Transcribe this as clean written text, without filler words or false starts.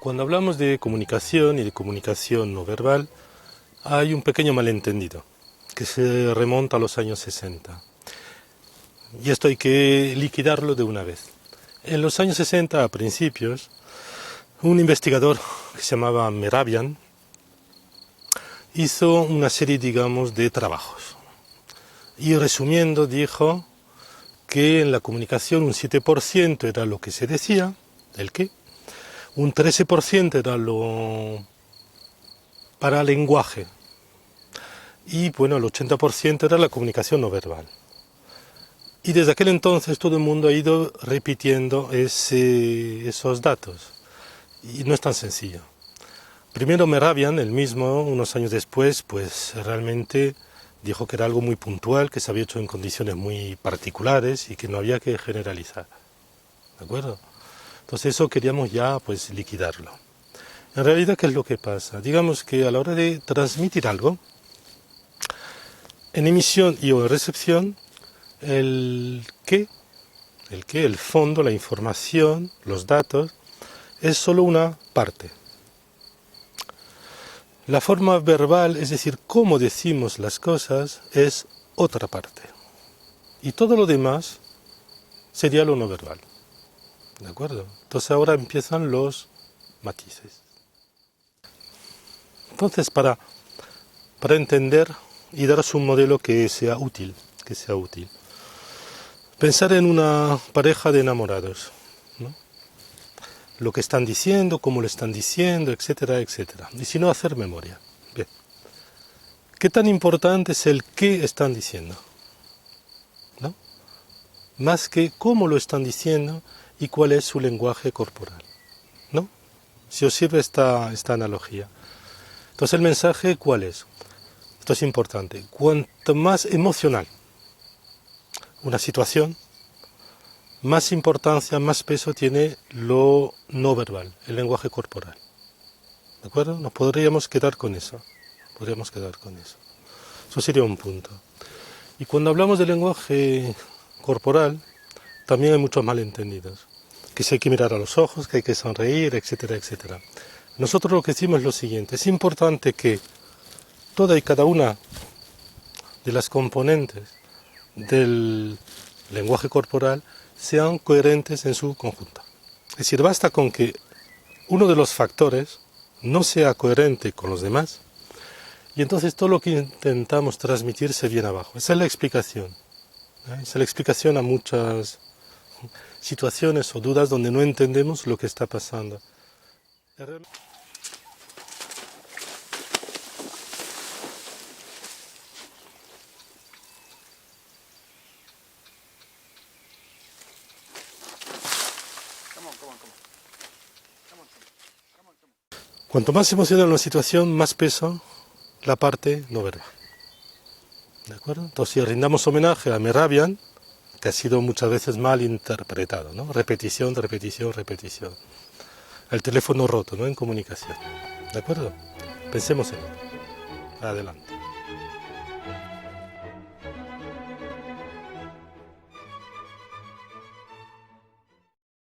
Cuando hablamos de comunicación y de comunicación no verbal, hay un pequeño malentendido que se remonta a los años 60. Y esto hay que liquidarlo de una vez. En los años 60, a principios, un investigador que se llamaba Mehrabian hizo una serie, digamos, de trabajos. Y resumiendo, dijo que en la comunicación un 7% era lo que se decía, el qué, un 13% era lo para lenguaje y bueno, el 80% era la comunicación no verbal. Y desde aquel entonces todo el mundo ha ido repitiendo esos datos y no es tan sencillo. Primero Mehrabian, el mismo, unos años después, pues realmente dijo que era algo muy puntual, que se había hecho en condiciones muy particulares y que no había que generalizar. ¿De acuerdo? Entonces eso queríamos ya pues liquidarlo. En realidad, ¿qué es lo que pasa? Digamos que a la hora de transmitir algo, en emisión y o en recepción, el fondo, la información, los datos, es solo una parte. La forma verbal, es decir, cómo decimos las cosas, es otra parte. Y todo lo demás sería lo no verbal. ¿De acuerdo? Entonces ahora empiezan los matices. Entonces, para entender y daros un modelo que sea útil, pensar en una pareja de enamorados, ¿no? Lo que están diciendo, cómo lo están diciendo, etcétera, etcétera. Y si no, hacer memoria. Bien. ¿Qué tan importante es el qué están diciendo? ¿No? Más que cómo lo están diciendo y cuál es su lenguaje corporal. ¿No? Si os sirve esta analogía. Entonces, ¿el mensaje cuál es? Esto es importante. Cuanto más emocional una situación, más importancia, más peso tiene lo no verbal, el lenguaje corporal. ¿De acuerdo? Nos podríamos quedar con eso. Eso sería un punto. Y cuando hablamos del lenguaje corporal, también hay muchos malentendidos. Que si hay que mirar a los ojos, que hay que sonreír, etcétera, etcétera. Nosotros lo que decimos es lo siguiente. Es importante que toda y cada una de las componentes del lenguaje corporal sean coherentes en su conjunto. Es decir, basta con que uno de los factores no sea coherente con los demás y entonces todo lo que intentamos transmitir se viene abajo. Esa es la explicación. Esa es la explicación a muchas situaciones o dudas donde no entendemos lo que está pasando. Cuanto más emocional una situación, más peso la parte no verbal. ¿De acuerdo? Entonces, si rindamos homenaje a Mehrabian, que ha sido muchas veces mal interpretado, ¿no? Repetición, repetición, repetición. El teléfono roto, ¿no? En comunicación. ¿De acuerdo? Pensemos en ello. Adelante.